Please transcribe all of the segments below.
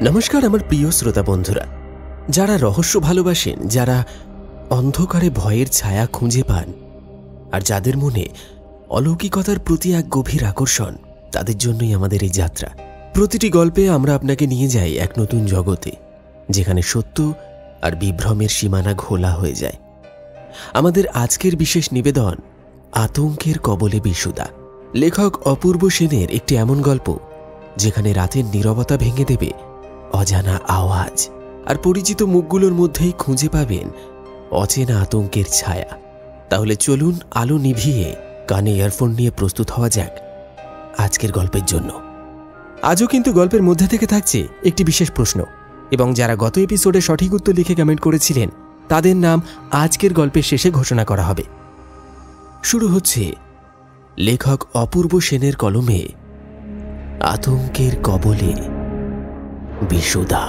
নমস্কার আমার প্রিয় শ্রোতা বন্ধুরা, যারা রহস্য ভালোবাসেন, যারা অন্ধকারে ভয়ের ছায়া খুঁজে পান, আর যাদের মনে অলৌকিকতার প্রতি এক গভীর আকর্ষণ, তাদের জন্যই আমাদের এই যাত্রা। প্রতিটি গল্পে আমরা আপনাকে নিয়ে যাই এক নতুন জগতে, যেখানে সত্য আর বিভ্রমের সীমানা ঘোলা হয়ে যায়। আমাদের আজকের বিশেষ নিবেদন আতঙ্কের কবলে বিশুদা। লেখক অপূর্ব সেনের একটি এমন গল্প যেখানে রাতের নীরবতা ভেঙে দেবে অজানা আওয়াজ, আর পরিচিত মুখগুলোর মধ্যেই খুঁজে পাবেন অচেনা আতঙ্কের ছায়া। তাহলে চলুন আলো নিভিয়ে কানে ইয়ারফোন নিয়ে প্রস্তুত হওয়া যাক আজকের গল্পের জন্য। আজও কিন্তু গল্পের মধ্যে থেকে থাকছে একটি বিশেষ প্রশ্ন, এবং যারা গত এপিসোডে সঠিক উত্তর লিখে কমেন্ট করেছিলেন তাদের নাম আজকের গল্পের শেষে ঘোষণা করা হবে। শুরু হচ্ছে লেখক অপূর্ব সেনের কলমে আতঙ্কের কবলে বিশুদা।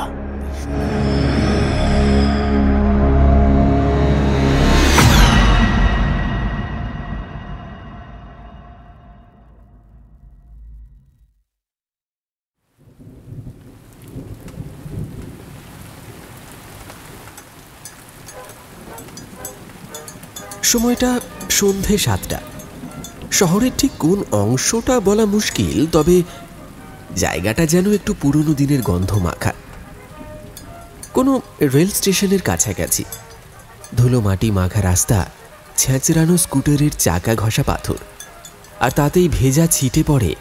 সময়টা সন্ধে 7টা। শহরের ঠিক কোন অংশটা বলা মুশকিল, তবে জায়গাটা যেন একটু পুরনো দিনের গন্ধ মাখা। কোনো রেল স্টেশনের কাছাকাছি। ধুলো মাটি মাখা রাস্তা, ছেঁচড়ানো স্কুটারের চাকা ঘষা পাথর, আর তাতেই ভেজা ছিটে পড়ে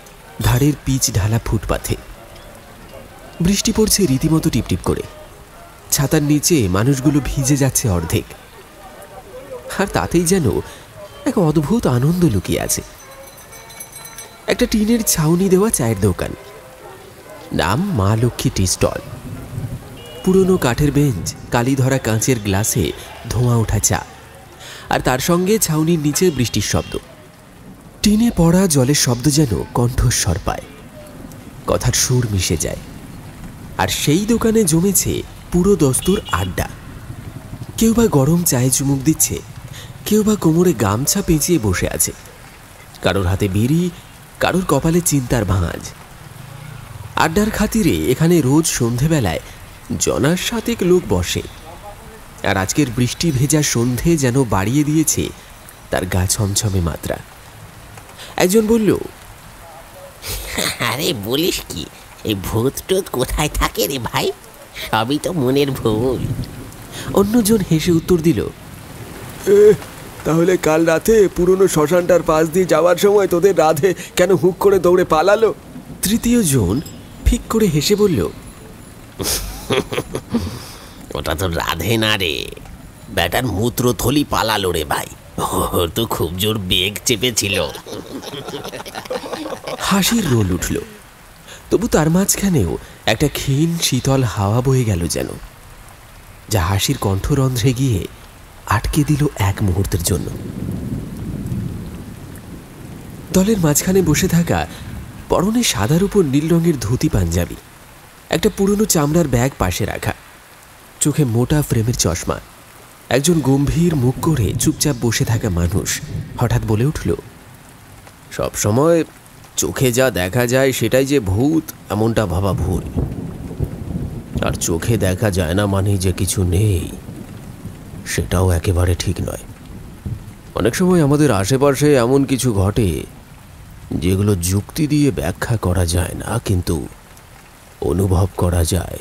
ধারের পিচ ঢালা ফুটপাথে। বৃষ্টি পড়ছে রীতিমতো টিপটিপ করে। ছাতার নিচে মানুষগুলো ভিজে যাচ্ছে অর্ধেক, আর তাতেই যেন এক অদ্ভুত আনন্দ লুকিয়ে আছে। একটা টিনের ছাউনি দেওয়া চায়ের দোকান, নাম মা লক্ষ্মী টি স্টল। পুরনো কাঠের বেঞ্চ, কালি ধরা কাঁচের গ্লাসে ধোঁয়া ওঠা চা, আর তার সঙ্গে ছাউনির নিচে বৃষ্টির শব্দ। টিনে পড়া জলের শব্দ যেন কণ্ঠস্বর পায়, কথার সুর মিশে যায়। আর সেই দোকানে জমেছে পুরো দস্তুর আড্ডা। কেউ বা গরম চায়ে চুমুক দিচ্ছে, কেউ বা কোমরে গামছা পেঁচিয়ে বসে আছে, কারোর হাতে বিড়ি, কারোর কপালে চিন্তার ভাঁজ। আড্ডার খাতিরে এখানে রোজ সন্ধেবেলায় জনার 7 লোক বসে, আর আজকের বৃষ্টি ভেজা সন্ধে যেন বাড়িয়ে দিয়েছে তার গা ছমছমে মাত্রা। একজন বলল, আরে বলিস কি, এই ভূত টুত কোথায় থাকে রে ভাই? সবই তো মনের ভুল। অন্যজন হেসে উত্তর দিল, তাহলে কাল রাতে পুরনো শ্মশানটার পাশ দিয়ে যাওয়ার সময় তোদের রাধে কেন হুক করে দৌড়ে পালালো? তৃতীয় জন ফিক করে হেসে বলল, ওটা তো রাধে না রে, ব্যাটার মূত্রথলি পালালো রে ভাই। ওর তো খুব জোর বেগ চেপেছিল। হাসির রোল উঠল, তবু তার মাঝখানেও একটা ক্ষীণ শীতল হাওয়া বয়ে গেল যেন, যা হাসির কণ্ঠরন্ধ্রে গিয়ে আটকে দিল এক মুহূর্তের জন্য। দলের মাঝখানে বসে থাকা, পরনে সাদার উপর নীল রঙের ধুতি পাঞ্জাবি, একটা পুরনো চামড়ার ব্যাগ পাশে রাখা, চোখে মোটা ফ্রেমের চশমা, একজন গম্ভীর মুখ করে চুপচাপ বসে থাকা মানুষ হঠাৎ বলে উঠল, সব সময় চোখে যা দেখা যায় সেটাই যে ভূত, এমনটা ভাবা ভুল। আর চোখে দেখা যায় না মানে যে কিছু নেই, সেটাও একেবারে ঠিক নয়। অনেক সময় আমাদের আশেপাশে এমন কিছু ঘটে যেগুলো যুক্তি দিয়ে ব্যাখ্যা করা যায় না, কিন্তু অনুভব করা যায়।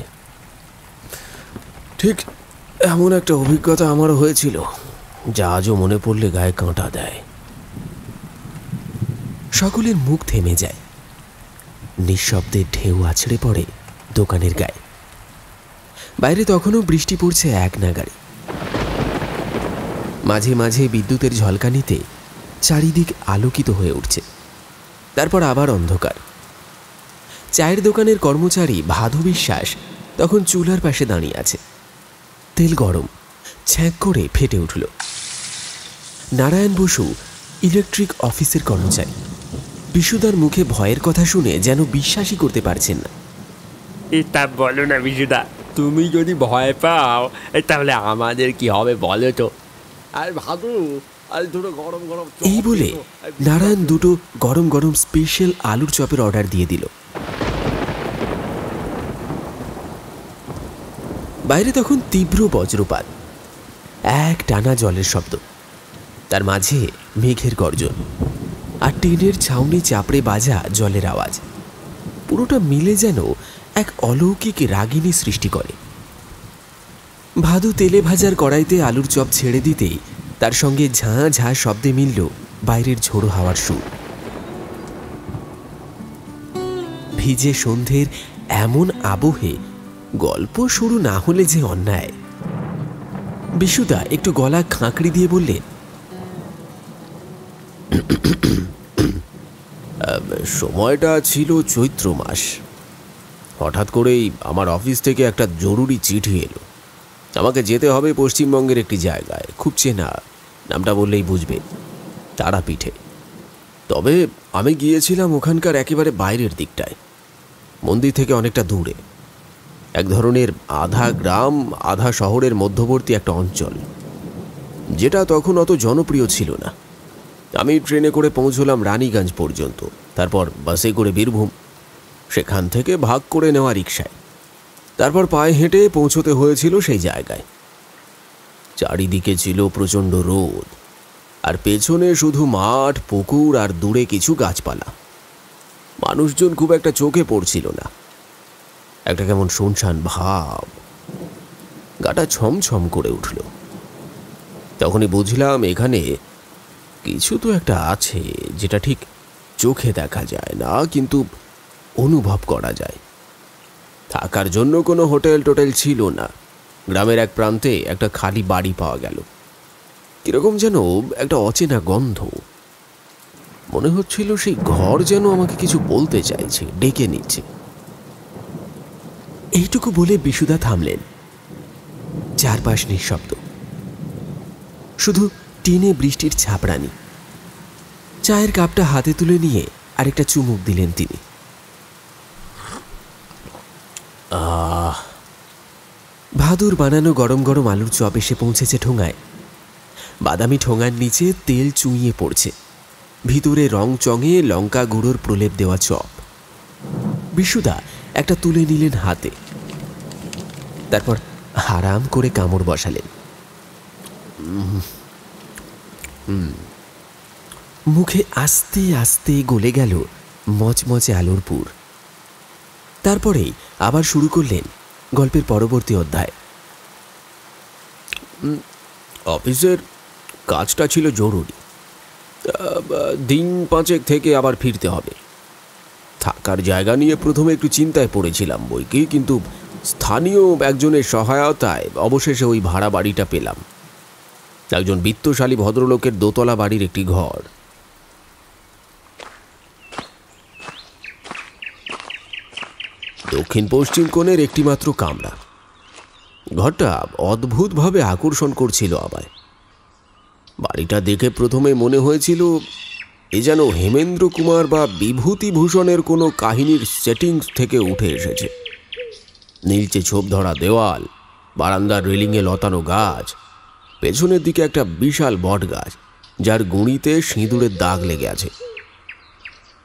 ঠিক এমন একটা অভিজ্ঞতা আমারও হয়েছিল, যা আজও মনে পড়লে গায়ে কাঁটা দেয়। সকলের মুখ থেমে যায়। নিঃশব্দে ঢেউ আছড়ে পড়ে দোকানের গায়ে। বাইরে তখনও বৃষ্টি পড়ছে এক নাগাড়ে। মাঝে মাঝে বিদ্যুতের ঝলকানিতে চারিদিক আলোকিত হয়ে উঠছে, তারপর আবার অন্ধকার। চায়ের দোকানের কর্মচারী ভাদু বিশ্বাস তখন চুলার পাশে দাঁড়িয়ে আছে। তেল গরম, ছ্যাঁক করে ফেটে উঠল। নারায়ণ বসু ইলেকট্রিক অফিসের কর্মচারী। বিশুদার মুখে ভয়ের কথা শুনে যেন বিশ্বাসই করতে পারছেন না। এটা বলো না বিশুদা, তুমি যদি ভয় পাও তাহলে আমাদের কি হবে বলো তো? আর ভাবু, আর দুটো গরম গরম। এই বলে নারায়ণ দুটো গরম গরম স্পেশাল আলুর চপের অর্ডার দিয়ে দিল। বাইরে তখন তীব্র বজ্রপাত, এক টানা জলের শব্দ, তার মাঝে মেঘের গর্জন আর টিনের ছাউনি চাপড়ে বাজা জলের আওয়াজ, পুরোটা মিলে যেন এক অলৌকিক রাগিনী সৃষ্টি করে। ভাদু তেলে ভাজার কড়াইতে আলুর চপ ছেড়ে দিতেই তার সঙ্গে ঝাঁ ঝাঁ শব্দে মিলল বাইরের ঝোড়ো হাওয়ার সুর। ভিজে সন্ধ্যের এমন আবহে গল্প শুরু না হলে যে অন্যায়। বিশুদা একটু গলা খাঁকড়ি দিয়ে বললেন, সময়টা ছিল চৈত্র মাস। হঠাৎ করেই আমার অফিস থেকে একটা জরুরি চিঠি এলো। আমাকে যেতে হবে পশ্চিমবঙ্গের একটি জায়গায়, খুব চেনা, নামটা বললেই বুঝবে, তারাপীঠে। তবে আমি গিয়েছিলাম ওখানকার একেবারে বাইরের দিকটায়, মন্দির থেকে অনেকটা দূরে, এক ধরনের আধা গ্রাম আধা শহরের মধ্যবর্তী একটা অঞ্চল, যেটা তখন অত জনপ্রিয় ছিল না। আমি ট্রেনে করে পৌঁছলাম রানীগঞ্জ পর্যন্ত, তারপর বাসে করে বীরভূম, সেখান থেকে ভাগ করে নেওয়া রিকশায়, তারপর পায়ে হেঁটে পৌঁছতে হয়েছিল সেই জায়গায়। চারিদিকে ছিল প্রচণ্ড রোদ, আর পেছনে শুধু মাঠ, পুকুর আর দূরে কিছু গাছপালা। মানুষজন খুব একটা চোখে পড়ছিল না, একটা কেমন শুনশান ভাব। গাটা ছমছম করে উঠল। তখনই বুঝলাম এখানে কিছু তো একটা আছে, যেটা ঠিক চোখে দেখা যায় না, কিন্তু অনুভব করা যায়। থাকার জন্য কোনো হোটেল টোটেল ছিল না। গ্রামের এক প্রান্তে একটা খালি বাড়ি পাওয়া গেল। কিরকম যেন একটা অচেনা গন্ধ। মনে হচ্ছিল সেই ঘর যেন আমাকে কিছু বলতে চাইছে, ডেকে নিচ্ছে। এইটুকু বলে বিশুদা থামলেন। চারপাশ নিঃশব্দ, শুধু টিনে বৃষ্টির ছাপড়ানি। চায়ের কাপটা হাতে তুলে নিয়ে আরেকটা চুমুক দিলেন তিনি। ভাদুর বানানো গরম গরম আলুর চপ এসে পৌঁছেছে ঠোঙায়। বাদামি ঠোঙার নিচে তেল চুইয়ে পড়ছে, ভিতরে রং চঙে লঙ্কা গুঁড়োর প্রলেপ দেওয়া চপ। বিশুদা একটা তুলে নিলেন হাতে, তারপর আরাম করে কামড় বসালেন। মুখে আস্তে আস্তে গলে গেল মচমচে আলুর পুর। তারপরেই আবার শুরু করলেন গল্পের পরবর্তী অধ্যায়। অফিসের কাজটা ছিল জরুরি, দিন পাঁচেক থেকে আবার ফিরতে হবে। থাকার জায়গা নিয়ে প্রথমে একটু চিন্তায় পড়েছিলাম বইকি, কিন্তু স্থানীয় একজনের সহায়তায় অবশেষে ওই ভাড়া বাড়িটা পেলাম। একজন বিত্তশালী ভদ্রলোকের দোতলা বাড়ির একটি ঘর। দক্ষিণ পশ্চিম কোণের একটিমাত্র কামরা। ঘরটা অদ্ভুতভাবে আকর্ষণ করছিল আমায়। বাড়িটা দেখে প্রথমে মনে হয়েছিল এ যেন হেমেন্দ্র কুমার বা বিভূতিভূষণের কোনো কাহিনীর সেটিংস থেকে উঠে এসেছে। নীলচে ছোপ ধরা দেওয়াল, বারান্দার রেলিংয়ে লতানো গাছ, পেছনের দিকে একটা বিশাল বট গাছ, যার গুঁড়িতে সিঁদুরের দাগ লেগে আছে।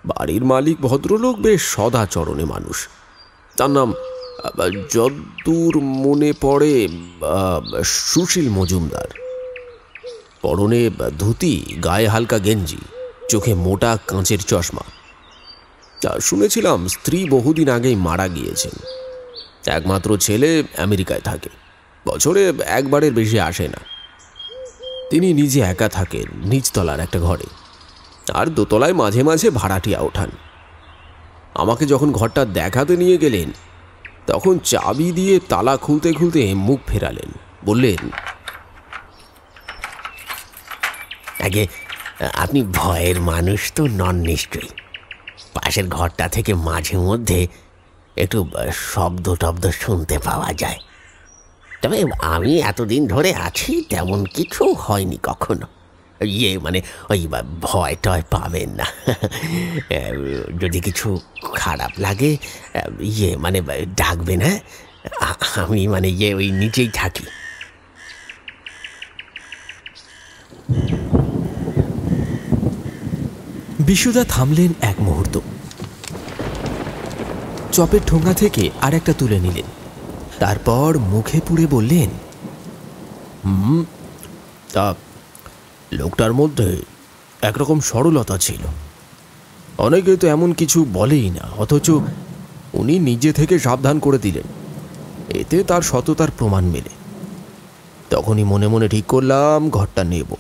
বাড়ির মালিক ভদ্রলোক বেশ সদাচরণে মানুষ। তার নাম যদ্দূর মনে পড়ে সুশীল মজুমদার। পরনে ধুতি, গায়ে হালকা গেঞ্জি, চোখে মোটা কাঁচের চশমা। শুনেছিলাম স্ত্রী বহুদিন আগেই মারা গিয়েছেন। একমাত্র ছেলে আমেরিকায় থাকে, বছরে একবারের বেশি আসে না। তিনি নিজে একা থাকেন নিচতলার একটা ঘরে, আর দোতলায় মাঝে মাঝে ভাড়াটিয়া ওঠান। আমাকে যখন ঘরটা দেখাতে নিয়ে গেলেন, তখন চাবি দিয়ে তালা খুলতে খুলতে মুখ ফেরালেন, বললেন, আগে আপনি ভয়ের মানুষ তো নন নিশ্চয়ই। পাশের ঘরটা থেকে মাঝে মধ্যে একটু শব্দ টব্দ শুনতে পাওয়া যায়। তবে আমি এতদিন ধরে আছি, তেমন কিছু হয়নি কখনো। মানে ওই ভয় টয় পাবেন না। যদি কিছু খারাপ লাগে মানে ডাকবেন। হ্যাঁ, আমি মানে ওই নিচেই থাকি। বিশুদা থামলেন এক মুহূর্ত, চপের ঠোঙা থেকে আর একটা তুলে নিলেন, তারপর মুখে পুড়ে বললেন, তা লোকটার মধ্যে একরকম সরলতা ছিল। অনেকে তো এমন কিছু বলেই না, অথচ উনি নিজে থেকে সাবধান করে দিলেন। এতে তার সততার প্রমাণ মেলে। তখনই মনে মনে ঠিক করলাম ঘরটা নেব।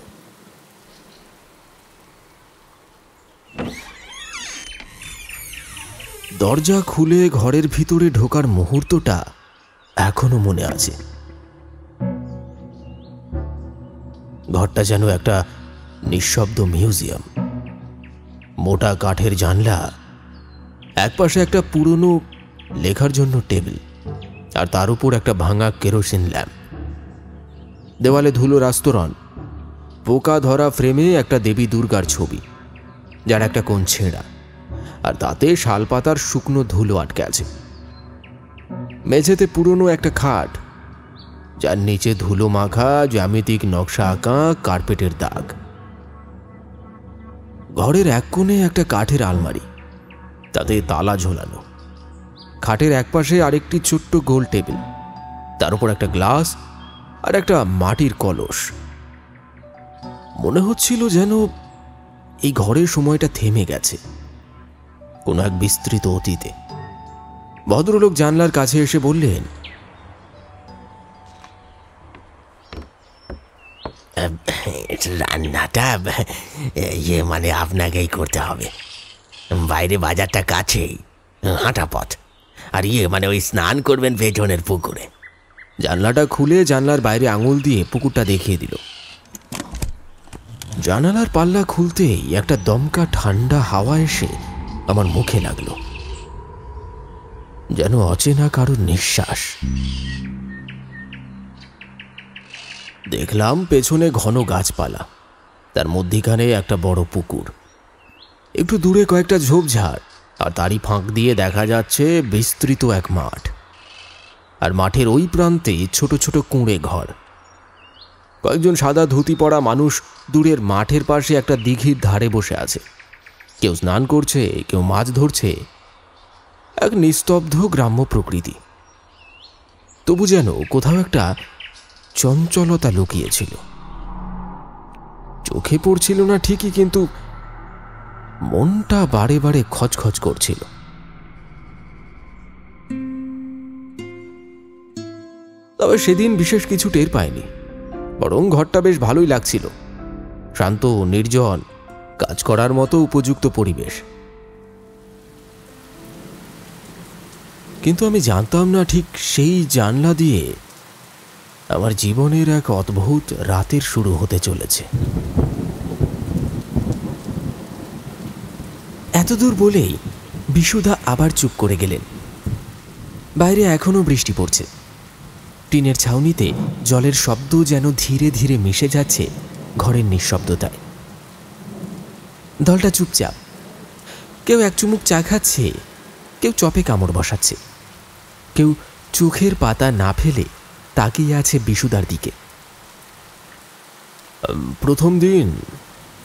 দরজা খুলে ঘরের ভিতরে ঢোকার মুহূর্তটা এখনো মনে আছে। ঘরটা যেন একটা নিঃশব্দ মিউজিয়াম। মোটা কাঠের জানলা, একপাশে একটা পুরনো লেখার জন্য টেবিল, আর তার উপর একটা ভাঙা কেরোসিন ল্যাম্প। দেওয়ালে ধুলোর আস্তরণ, পোকা ধরা ফ্রেমে একটা দেবী দুর্গার ছবি, যার একটা কোণ ছেঁড়া, আর তাতে শালপাতার শুকনো ধুলো আটকে আছে। মেঝেতে পুরনো একটা খাট, যার নিচে ধুলো মাখা জ্যামিতিক নকশা আঁকা কার্পেটের দাগ। ঘরের এক কোণে একটা কাঠের আলমারি, তাতে তালা ঝোলানো। খাটের একপাশে আরেকটি ছোট্ট গোল টেবিল, তার উপর একটা গ্লাস আর একটা মাটির কলস। মনে হচ্ছিল যেন এই ঘরের সময়টা থেমে গেছে কোনো এক বিস্তৃত অতীতে। ভদ্রলোক জানলার কাছে এসে বললেন, রান্নাটা মানে আপনাকেই করতে হবে। বাইরে বাজারটা কাছেই, হাঁটা পথ। আর মানে ওই স্নান করবেন পেছনের পুকুরে। জানলাটা খুলে জানলার বাইরে আঙুল দিয়ে পুকুরটা দেখিয়ে দিল। জানালার পাল্লা খুলতেই একটা দমকা ঠান্ডা হাওয়া এসে আমার মুখে লাগলো, যেন অচেনা কারোর নিঃশ্বাস। দেখলাম পেছনে ঘন গাছপালা, তার মধ্যিখানে একটা বড় পুকুর, একটু দূরে কয়েকটা ঝোপঝাড়, আর তারই ফাঁক দিয়ে দেখা যাচ্ছে বিস্তৃত এক মাঠ। আর মাঠের ওই প্রান্তে ছোট ছোট কুঁড়ে ঘর। কয়েকজন সাদা ধুতি পরা মানুষ দূরের মাঠের পাশে একটা দিঘির ধারে বসে আছে। কেউ স্নান করছে, কেউ মাছ ধরছে। এক নিস্তব্ধ গ্রাম্য প্রকৃতি, তবু যেন কোথাও একটা চঞ্চলতা লুকিয়েছিল। চোখে পড়ছিল না ঠিকই, কিন্তু মনটা বারে বারে খচখচ করছিল। তবে সেদিন বিশেষ কিছু টের পাইনি, বরং ঘরটা বেশ ভালোই লাগছিল। শান্ত, নির্জন, কাজ করার মতো উপযুক্ত পরিবেশ। কিন্তু আমি জানতাম না ঠিক সেই জানলা দিয়ে আমার জীবনের এক অদ্ভুত রাতের শুরু হতে চলেছে। এতদূর বলেই বিশুদা আবার চুপ করে গেলেন। বাইরে এখনো বৃষ্টি পড়ছে। টিনের ছাউনিতে জলের শব্দ যেন ধীরে ধীরে মিশে যাচ্ছে ঘরের নিঃশব্দতায়। দলটা চুপচাপ। কেউ এক চুমুক চা খাচ্ছে, কেউ চপে কামড় বসাচ্ছে, কেউ চোখের পাতা না ফেলে তাকিয়ে আছে বিশুদার দিকে। প্রথম দিন,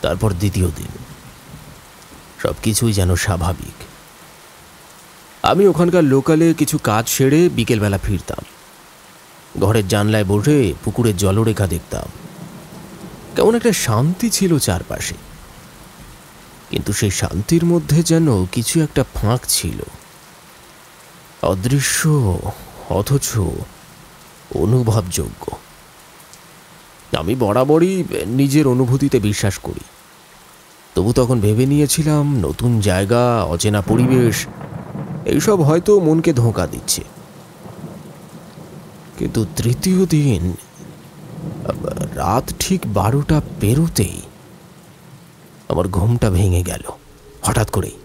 তারপর দ্বিতীয় দিন, সবকিছুই যেন স্বাভাবিক। আমি ওখানকার লোকালে কিছু কাজ সেরে বিকেলবেলা ফিরতাম। ঘরের জানলায় বসে পুকুরের জলরেখা দেখতাম। কেমন একটা শান্তি ছিল চারপাশে, কিন্তু সেই শান্তির মধ্যে যেন কিছু একটা ফাঁক ছিল, অদৃশ্য অথচ অনুভবযোগ্য। আমি বরাবরই নিজের অনুভূতিতে বিশ্বাস করি, তবু তখন ভেবে নিয়েছিলাম নতুন জায়গা, অচেনা পরিবেশ, এইসব হয়তো মনকে ধোঁকা দিচ্ছে। কিন্তু তৃতীয় দিন রাত ঠিক 12টা পেরোতেই আমার ঘুমটা ভেঙে গেল হঠাৎ করেই।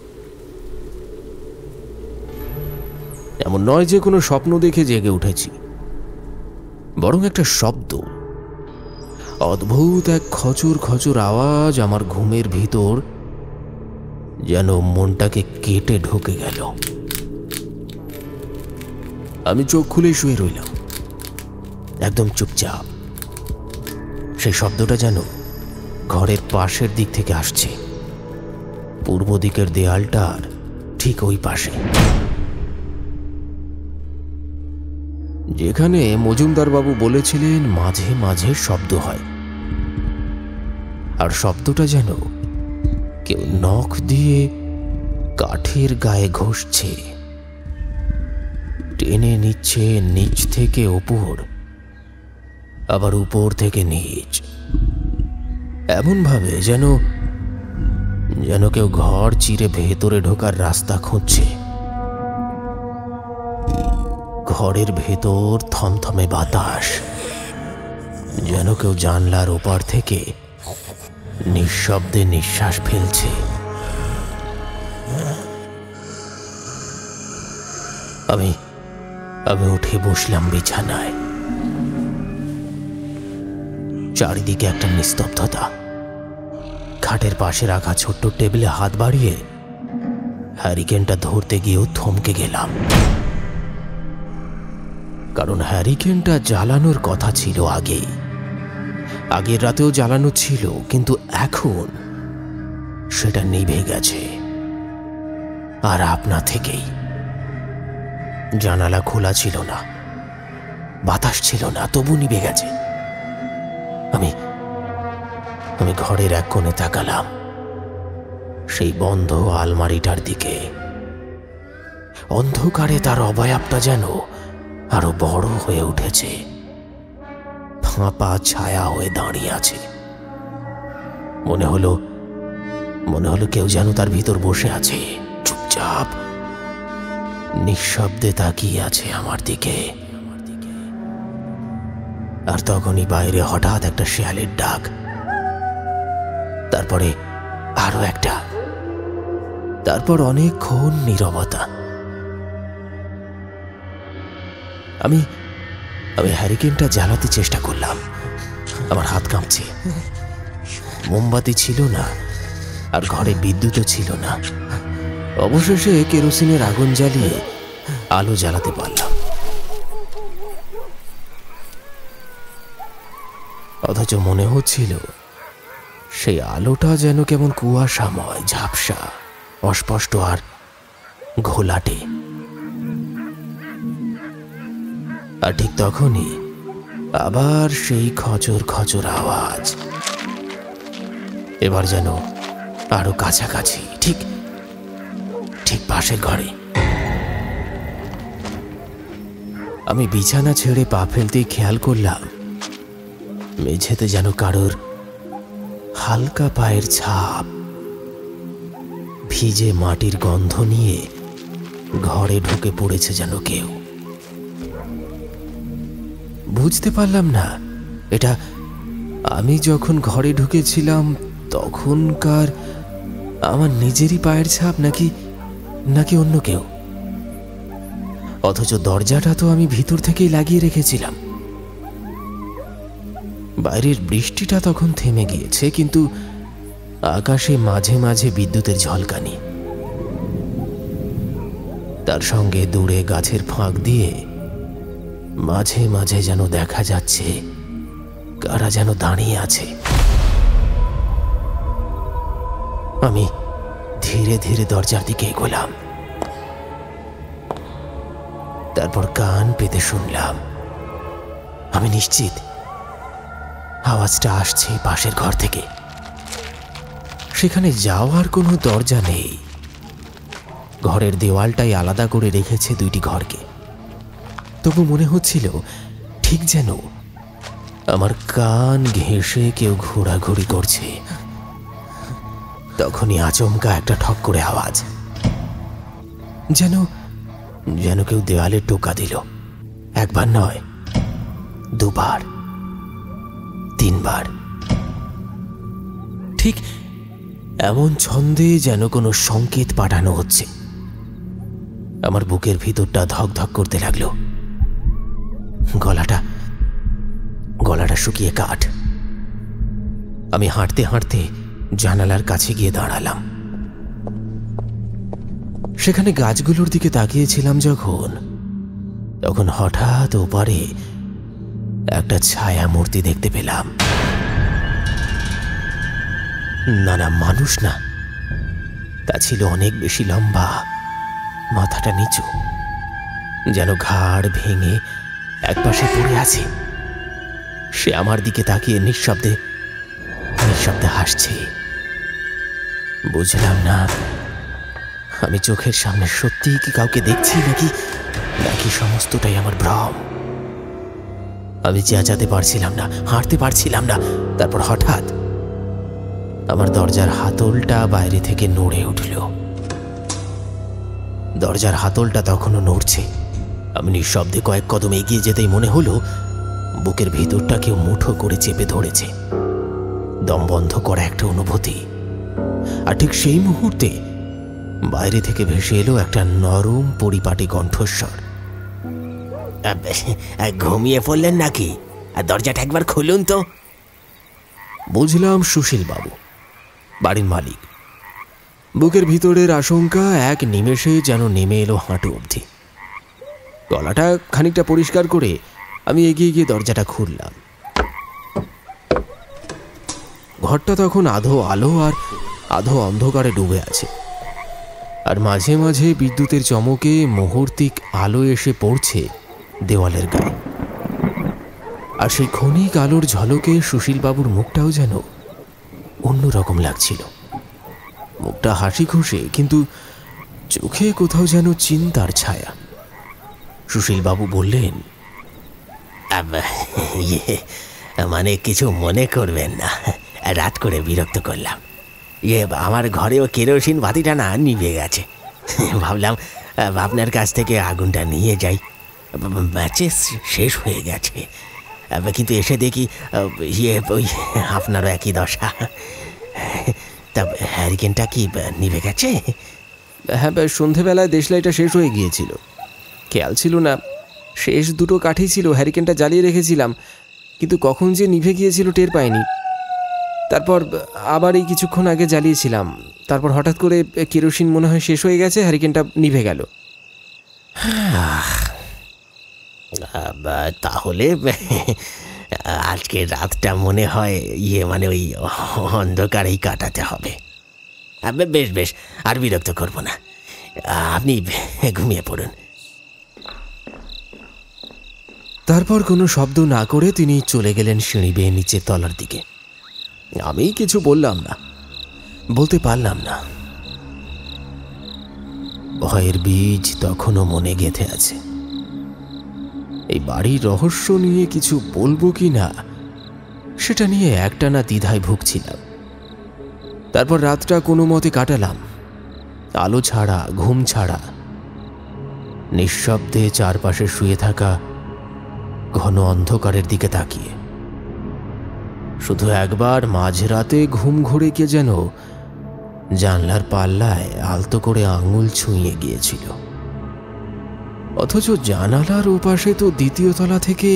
এমন নয় যে কোনো স্বপ্ন দেখে জেগে উঠেছি, বরং একটা শব্দ, অদ্ভুত এক খচর খচর আওয়াজ আমার ঘুমের ভিতর যেন মনটাকে কেটে ঢুকে গেল। আমি চোখ খুলে শুয়ে রইলাম, একদম চুপচাপ। সেই শব্দটা যেন ঘরের পাশের দিক থেকে আসছে, পূর্ব দিকের দেয়ালটার ঠিক ওই পাশে। যেখানে মজুমদারবাবু বলেছিলেন মাঝে মাঝে শব্দ হয়, আর শব্দটা যেন কেউ নখ দিয়ে কাঠের গায়ে ঘষছে, টেনে নিচ্ছে নিচ থেকে ওপর, আবার উপর থেকে নিচ, এমনভাবে যেন যেন কেউ ঘর চিরে ভেতরে ঢোকার রাস্তা খুঁজছে। ঘরের ভেতর থমথমে বাতাস, যেন কেউ জানলার ওপার থেকে নিঃশব্দে নিঃশ্বাস ফেলছে। আমি উঠে বসলাম বিছানায়। চারিদিকে একটা নিস্তব্ধতা। খাটের পাশে রাখা ছোট্ট টেবিলে হাত বাড়িয়ে হ্যারিকেনটা ধরতে গিয়েও থমকে গেলাম, কারণ হ্যারিকেনটা জ্বালানোর কথা ছিল আগের রাতেও জ্বালানো ছিল, কিন্তু এখন সেটা নিভে গেছে। আর আপনা থেকেই। জানালা খোলা ছিল না, বাতাস ছিল না, তবু নিভে গেছে। আমি ঘরের এক কোণে তাকালাম, সেই বন্ধ আলমারিটার দিকে। অন্ধকারে তার অবয়বটা যেন আরো বড় হয়ে উঠেছে, ফাঁপা ছায়া হয়ে দাঁড়িয়ে আছে। মনে হলো কেউ যেন তার ভিতর বসে আছে, চুপচাপ নিঃশব্দে তাকিয়ে আছে আমার দিকে। আর তখনই বাইরে হঠাৎ একটা শেয়ালের ডাক, তারপরে আরো একটা, তারপর অনেকক্ষণ নীরবতা। আমি হ্যারিকেনটা জ্বালাতে চেষ্টা করলাম, আমার হাত কাঁপছে। মোমবাতি ছিল না, আর ঘরে বিদ্যুৎও ছিল না। অবশেষে কেরোসিনের আগুন জ্বালিয়ে আলো জ্বালাতে পারলাম। অথচ মনে হচ্ছিল সেই আলোটা যেন কেমন কুয়াশাময়, ঝাপসা, অস্পষ্ট আর ঘোলাটে। আর ঠিক তখনই আবার সেই খচর খচর আওয়াজ, এবার যেন আরো কাছাকাছি, ঠিক পাশের ঘরে। আমি বিছানা ছেড়ে পা ফেলতেই খেয়াল করলাম মেঝেতে যেন কারোর হালকা পায়ের ছাপ। ভিজে মাটির গন্ধ নিয়ে ঘরে ঢুকে পড়েছে যেন কেউ। বুঝতে পারলাম না এটা আমি যখন ঘরে ঢুকেছিলাম তখনকার আমার নিজেরই পায়ের ছাপ নাকি অন্য কেউ। অথচ দরজাটা তো আমি ভিতর থেকেই লাগিয়ে রেখেছিলাম। বাইরের বৃষ্টিটা তখন থেমে গিয়েছে, কিন্তু আকাশে মাঝে মাঝে বিদ্যুতের ঝলকানি, তার সঙ্গে দূরে গাছের ফাঁক দিয়ে মাঝে মাঝে যেন দেখা যাচ্ছে কারা যেন দাঁড়িয়ে আছে। আমি ধীরে ধীরে দরজার দিকে এগোলাম, তারপর কান পেতে শুনলাম। আমি নিশ্চিত আওয়াজটা আসছে পাশের ঘর থেকে। সেখানে যাওয়ার কোনো দরজা নেই, ঘরের দেওয়ালটাই আলাদা করে রেখেছে দুইটি ঘরকে। তবু মনে হচ্ছিল ঠিক যেন আমার কান ঘেঁষে কেউ ঘোরাঘুরি করছে। তখনই আচমকা একটা ঠক করে আওয়াজ, যেন কেউ দেওয়ালে টোকা দিল। একবার নয়, দুবার, তিনবার, ঠিক এমন ছন্দে যেন কোনো সংকেত পাঠানো হচ্ছে। আমার বুকের ভিতরটা ধক ধক করতে লাগলো। গলাটা শুকিয়ে কাঠ। আমি হাঁটতে হাঁটতে জানালার কাছে গিয়ে দাঁড়ালাম। সেখানে গাছগুলোর দিকে তাকিয়েছিলাম তখন হঠাৎ ওপারে একটা ছায়া মূর্তি দেখতে পেলাম। না, মানুষ না, তা ছিল অনেক বেশি লম্বা, মাথাটা নিচু, যেন ঘাড় ভেঙে একপাশে পড়ে আছে। সে আমার দিকে তাকিয়ে নিঃশব্দে নিঃশব্দে হাসছে। বুঝলাম না আমি চোখের সামনে সত্যিই কি কাউকে দেখছি নাকি নাকি সমস্তটাই আমার ভ্রম। আমি চেঁচাতে পারছিলাম না, হাঁটতে পারছিলাম না। তারপর হঠাৎ আমার দরজার হাতলটা বাইরে থেকে নড়ে উঠল। দরজার হাতলটা তখনও নড়ছে। আমি নিঃশব্দে কয়েক কদম এগিয়ে যেতেই মনে হলো বুকের ভিতরটা কেউ মুঠো করে চেপে ধরেছে। দম বন্ধ করা একটা অনুভূতি। আর ঠিক সেই মুহূর্তে বাইরে থেকে ভেসে এলো একটা নরম পরিপাটি কণ্ঠস্বর। ঘুমিয়ে পড়লেন নাকি? আর দরজাটা একবার খুলুন তো। বুঝলাম সুশীল বাবু, বাড়ির মালিক। বুকের ভিতরের আশঙ্কা এক নিমেষে যেন নেমে এলো হাঁটু অবধি। গলাটা খানিকটা পরিষ্কার করে আমি এগিয়ে গিয়ে দরজাটা খুললাম। ঘরটা তখন আধো আলো আর আধো অন্ধকারে ডুবে আছে। আর মাঝে মাঝে বিদ্যুতের চমকে মুহূর্তিক আলো এসে পড়ছে দেওয়ালের গায়ে। আর সেই ক্ষণিক আলোর ঝলকে সুশীলবাবুর মুখটাও যেন অন্যরকম লাগছিল। মুখটা হাসি খুশি, কিন্তু চোখে কোথাও যেন চিন্তার ছায়া। সুশীলবাবু বললেন, মানে কিছু মনে করবেন না, রাত করে বিরক্ত করলাম। আমার ঘরেও কেরোসিন বাতিটা না নিভে গেছে। ভাবলাম আপনার কাছ থেকে আগুনটা নিয়ে যাই। ম্যাচেস শেষ হয়ে গেছে, কিন্তু এসে দেখি ওই আপনারও একই দশা। তা হ্যারিকেনটা কি নিভে গেছে? হ্যাঁ, সন্ধেবেলায় দেশলাইটা শেষ হয়ে গিয়েছিল, খেয়াল ছিল না। শেষ দুটো কাঠি ছিল, হ্যারিকেনটা জ্বালিয়ে রেখেছিলাম, কিন্তু কখন যে নিভে গিয়েছিল টের পাইনি। তারপর আবার এই কিছুক্ষণ আগে জ্বালিয়েছিলাম। তারপর হঠাৎ করে কেরোসিন মনে হয় শেষ হয়ে গেছে, হ্যারিকেনটা নিভে গেল। তাহলে আজকের রাতটা মনে হয় মানে ওই অন্ধকারেই কাটাতে হবে। বেশ বেশ, আর বিরক্ত করব না, আপনি ঘুমিয়ে পড়ুন। তারপর কোনো শব্দ না করে তিনি চলে গেলেন সিঁড়ি বেয়ে নিচে তলার দিকে। আমি কিছু বললাম না, বলতে পারলাম না। ভয়ের বীজ তখনও মনে গেঁথে আছে। এই বাড়ির রহস্য নিয়ে কিছু বলবো কি না সেটা নিয়ে একটানা দ্বিধায় ভুগছিলাম। তারপর রাতটা কোনো মতে কাটালাম, আলো ছাড়া, ঘুম ছাড়া, নিঃশব্দে চারপাশে শুয়ে থাকা ঘন অন্ধকারের দিকে তাকিয়ে। শুধু একবার মাঝরাতে ঘুম ঘুরে গিয়ে যেন জানলার পাল্লায় আলতো করে আঙুল ছুঁয়ে গিয়েছিল। অথচ জানালার ওপাশে তো দ্বিতীয় তলা থেকে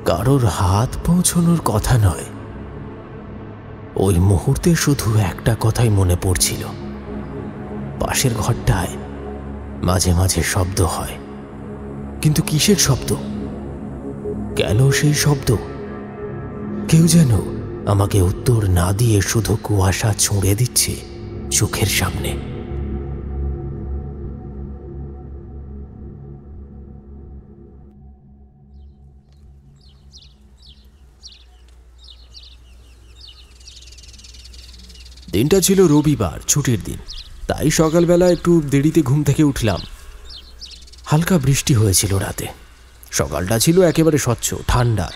কারোর হাত পৌঁছানোর কথা নয়। ওই মুহূর্তে শুধু একটা কথাই মনে পড়ছিল, পাশের ঘরটায় মাঝে মাঝে শব্দ হয়, কিন্তু কিসের শব্দ? কেন সেই শব্দ? কেউ যেন আমাকে উত্তর না দিয়ে শুধু কুয়াশা ছুঁড়ে দিচ্ছে চোখের সামনে। দিনটা ছিল রবিবার, ছুটির দিন। তাই সকালবেলা একটু দেরিতে ঘুম থেকে উঠলাম। হালকা বৃষ্টি হয়েছিল রাতে। সকালটা ছিল একেবারে স্বচ্ছ, ঠান্ডা।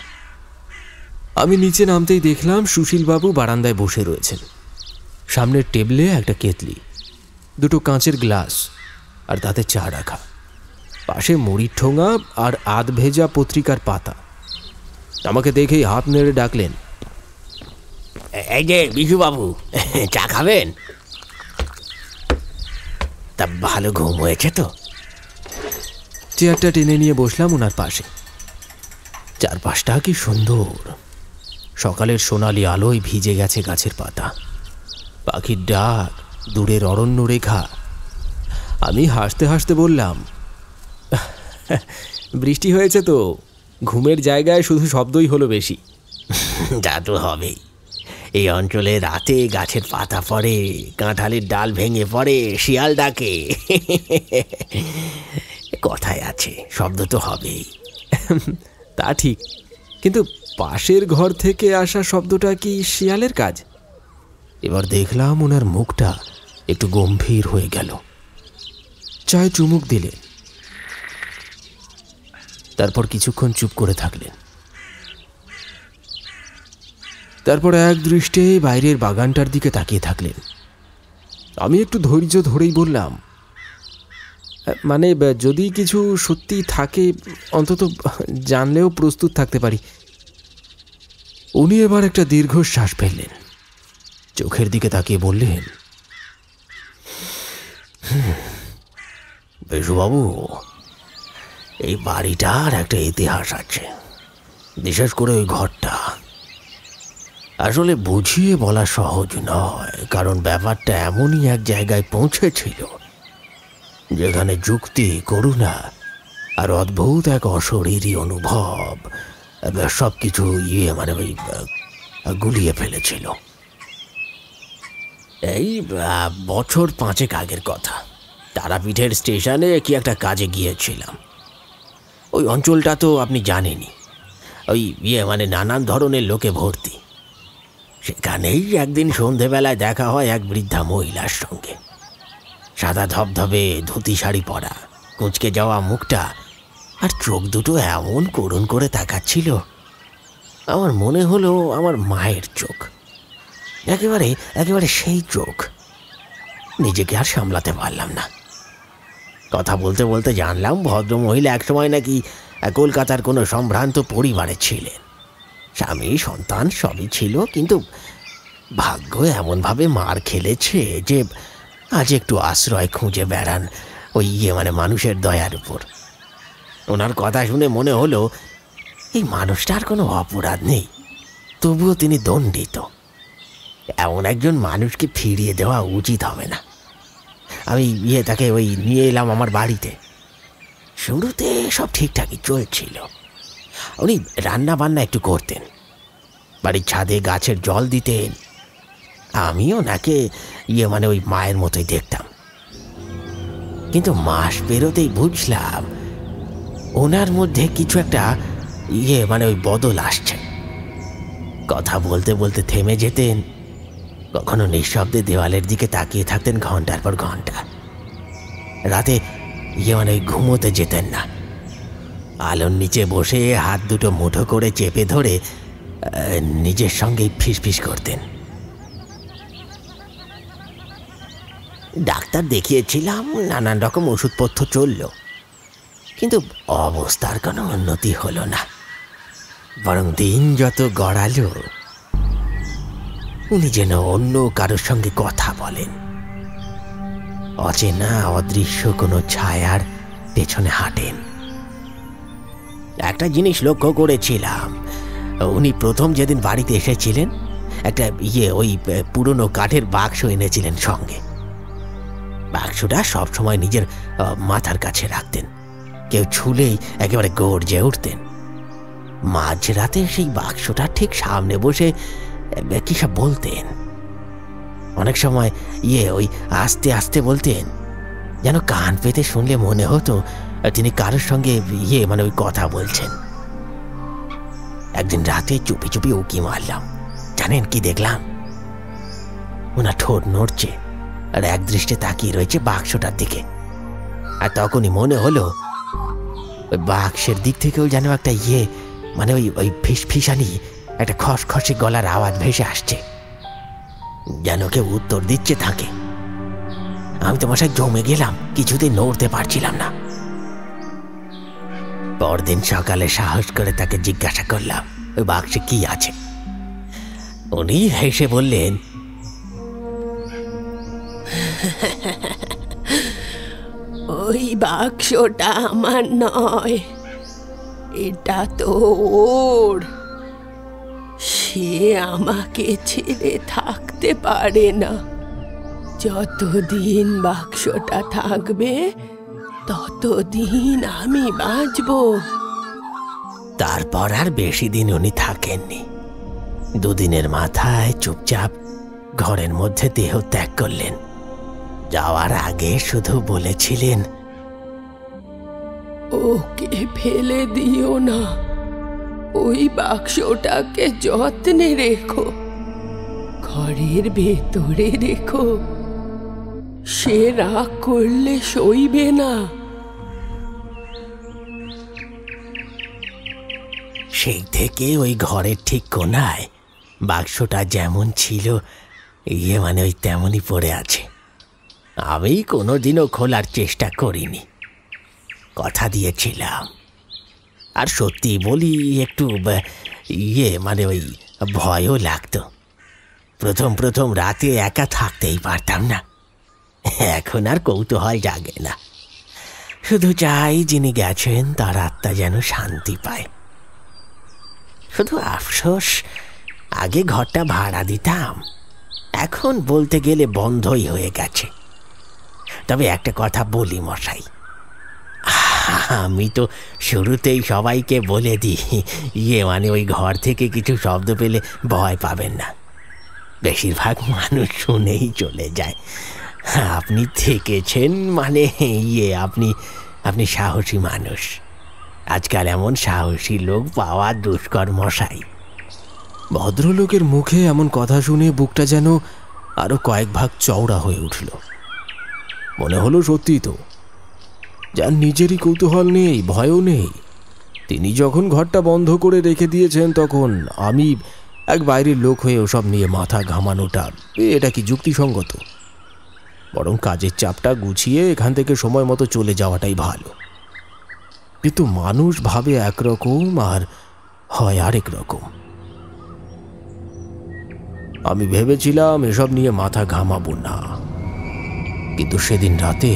আমি নিচে নামতেই দেখলাম সুশীলবাবু বারান্দায় বসে রয়েছেন। সামনের টেবিলে একটা কেতলি, দুটো কাঁচের গ্লাস, আর তাতে চা রাখা। পাশে মুড়ির ঠোঙা আর আধ ভেজা পত্রিকার পাতা। আমাকে দেখেই হাত নেড়ে ডাকলেন, এই যে বিজুবাবু, চা খাবেন? তা ভালো ঘুম হয়েছে তো? চেয়ারটা টেনে নিয়ে বসলাম ওনার পাশে। চারপাশটা কি সুন্দর! সকালের সোনালি আলোয় ভিজে গেছে গাছের পাতা, পাখির ডাক, দূরের অরণ্য রেখা। আমি হাসতে হাসতে বললাম, বৃষ্টি হয়েছে তো, ঘুমের জায়গায় শুধু শব্দই হলো বেশি। তা তো হবেই। এই অঞ্চলে রাতে গাছের পাতা পড়ে, কাঁঠালের ডাল ভেঙে পড়ে, শিয়াল ডাকে, কথায় আছে শব্দ তো হবেই। তা ঠিক, কিন্তু পাশের ঘর থেকে আসা শব্দটা কি শিয়ালের কাজ? এবার দেখলাম ওনার মুখটা একটু গম্ভীর হয়ে গেল। চায় চুমুক দিলেন, তারপর কিছুক্ষণ চুপ করে থাকলেন। তারপর এক দৃষ্টে বাইরের বাগানটার দিকে তাকিয়ে থাকলেন। আমি একটু ধৈর্য ধরেই বললাম, মানে যদি কিছু সত্যি থাকে অন্তত জানলেও প্রস্তুত থাকতে পারি। উনি এবার একটা দীর্ঘশ্বাস ফেললেন, চোখের দিকে তাকিয়ে বললেন, বিশুবাবু, এই বাড়িটার একটা ইতিহাস আছে, বিশেষ করে ওই ঘরটা। আসলে বুঝিয়ে বলা সহজ নয়, কারণ ব্যাপারটা এমনই এক জায়গায় পৌঁছেছিল যেখানে যুক্তি, করুণা আর অদ্ভুত এক অশরীরী অনুভব সব কিছু মানে ওই গুলিয়ে ফেলেছিল। এই বছর 5 আগের কথা। তারাপীঠের স্টেশনে কি একটা কাজে গিয়েছিলাম। ওই অঞ্চলটা তো আপনি জানেনই, ওই মানে নানান ধরনের লোকে ভর্তি। সেখানেই একদিন সন্ধেবেলায় দেখা হয় এক বৃদ্ধা মহিলার সঙ্গে। সাদা ধবধবে ধুতি শাড়ি পরা, কুঁচকে যাওয়া মুখটা আর চোখ দুটো এমন করুণ করে তাকাচ্ছিল, আমার মনে হলো আমার মায়ের চোখ, একেবারে একেবারে সেই চোখ। নিজেকে আর সামলাতে পারলাম না। কথা বলতে বলতে জানলাম ভদ্রমহিলা একসময় নাকি কলকাতার কোনো সম্ভ্রান্ত পরিবারে ছিলেন। স্বামী সন্তান সবই ছিল, কিন্তু ভাগ্য এমনভাবে মার খেলেছে যে আজ একটু আশ্রয় খুঁজে বেড়ান ওই মানে মানুষের দয়ার উপর। ওনার কথা শুনে মনে হলো এই মানুষটার কোনো অপরাধ নেই, তবুও তিনি দণ্ডিত। এমন একজন মানুষকে ফিরিয়ে দেওয়া উচিত হবে না। আমি তাকে ওই নিয়ে এলাম আমার বাড়িতে। শুরুতে সব ঠিকঠাকই চলছিল। উনি রান্না বান্না একটু করতেন, বাড়ির ছাদে গাছের জল দিতেন। আমিও ওনাকে মানে ওই মায়ের মতোই দেখতাম। কিন্তু মাস পেরোতেই বুঝলাম ওনার মধ্যে কিছু একটা মানে ওই বদল আসছে। কথা বলতে বলতে থেমে যেতেন, কখনো নিঃশব্দে দেওয়ালের দিকে তাকিয়ে থাকতেন ঘন্টার পর ঘন্টা। রাতে মানে ঘুমোতে যেতেন না, আলোর নিচে বসে হাত দুটো মুঠো করে চেপে ধরে নিজের সঙ্গেই ফিসফিস করতেন। ডাক্তার দেখিয়েছিলাম, নানান রকম ওষুধপত্র চলল, কিন্তু অবস্থার কোনো উন্নতি হলো না। বরং দিন যত গড়ালো উনি যেন অন্য কারোর সঙ্গে কথা বলেন, অচেনা অদৃশ্য কোনো ছায়ার পেছনে হাঁটেন। একটা জিনিস লক্ষ্য করেছিলাম, উনি প্রথম যেদিন বাড়িতে এসেছিলেন একটা ওই পুরনো কাঠের বাক্স এনেছিলেন সঙ্গে। বাক্সটা সবসময় নিজের মাথার কাছে রাখতেন, কেউ ছুলেই একেবারে গর্জে উঠতেন। মাঝরাতে সেই বাক্সটা ঠিক সামনে বসে কি সব বলতেন। অনেক সময় ওই আস্তে আস্তে বলতেন, যেন কান পেতে শুনলে মনে হতো তিনি কারোর সঙ্গে মানে ওই কথা বলছেন। একদিন রাতে চুপি চুপি উকি মারলাম। জানেন কি দেখলাম? ওনার ঠোঁট নড়ছে আর এক দৃষ্টে তাকিয়ে রয়েছে বাক্সটার দিকে। আর তখনই মনে হলো ওই বাক্সের দিক থেকেও যেন একটা মানে ওই ফিসফিসানি একটা খসখসে গলার আওয়াজ ভেসে আসছে, যেন কেউ উত্তর দিচ্ছে তাকে। আমি তো মশাই জমে গেলাম, কিছুতেই নড়তে পারছিলাম না। পরদিন সকালে সাহস করে তাকে জিজ্ঞাসা করলাম ওই বাক্সে কি আছে। উনি হেসে বললেন, ওই বাক্সটা আমার নয়, এটা তো ওর। সে আমাকে ছেড়ে থাকতে পারে না। যতদিন বাক্সটা থাকবে ততদিন আমি বাঁচব। তারপর আর বেশি দিন উনি থাকেননি। 2 দিনের মাথায় চুপচাপ ঘরের মধ্যে দেহ ত্যাগ করলেন। যাওয়ার আগে শুধু বলেছিলেন, ওকে ফেলে দিও না, ওই বাক্সটাকে যত্নে রেখো, ঘরের ভেতরে রেখো। সে রাগ করলে সইবে না। সেই থেকে ওই ঘরের ঠিক কোনায় বাক্সটা যেমন ছিল মানে ওই তেমনই পড়ে আছে। আমি কোনোদিনও খোলার চেষ্টা করিনি, কথা দিয়েছিলাম। আর সত্যি বলি একটু মানে ওই ভয়ও লাগতো। প্রথম রাতে একা থাকতেই পারতাম না। এখন আর কৌতূহল জাগে না, শুধু চাই যিনি গেছেন তার আত্মা যেন শান্তি পায়। শুধু আফসোস, আগে ঘরটা ভাড়া দিতাম, এখন বলতে গেলে বন্ধই হয়ে গেছে। তবে একটা কথা বলি মশাই, আমি তো শুরুতেই সবাইকে বলে দিই মানে ওই ঘর থেকে কিছু শব্দ পেলে ভয় পাবেন না। বেশিরভাগ মানুষ শুনেই চলে যায়। আপনি থেকেছেন মানে আপনি সাহসী মানুষ। আজকাল এমন সাহসী লোক পাওয়া দুষ্কর মশাই। ভদ্রলোকের মুখে এমন কথা শুনে বুকটা যেন আরো কয়েক ভাগ চওড়া হয়ে উঠল। মনে হলো সত্যি তো, যার নিজেরই কৌতূহল নেই, ভয়ও নেই, তিনি যখন ঘরটা বন্ধ করে রেখে দিয়েছেন তখন আমি এক বাইরের লোক হয়ে ওসব নিয়ে মাথা ঘামানোটা এটা কি যুক্তিসঙ্গত? বরং কাজের চাপটা গুছিয়ে এখান থেকে সময় মতো চলে যাওয়াটাই ভালো। কিন্তু মানুষ ভাবে একরকম আর হয় আরেক রকম। আমি ভেবেছিলাম এসব নিয়ে মাথা ঘামাবো না, কিন্তু সেদিন রাতে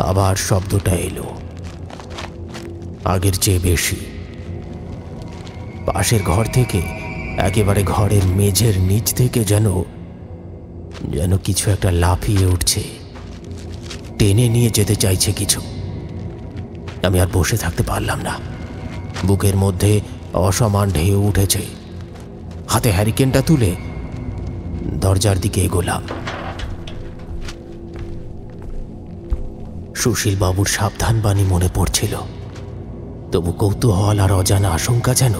আবার শব্দটা এলো, আগের চেয়ে বেশি। পাশের ঘর থেকে, একেবারে ঘরের মেঝের নিচ থেকে যেন কিছু একটা লাফিয়ে উঠছে, টেনে নিয়ে যেতে চাইছে কিছু। আমি আর বসে থাকতে পারলাম না, বুকের মধ্যে অসমান ঢেউ উঠেছে। হাতে হ্যারিকেনটা তুলে দরজার দিকে এগোলাম। সুশীল বাবুর সাবধান বাণী মনে পড়ছিল, তবু কৌতূহল আর অজানা আশঙ্কা যেন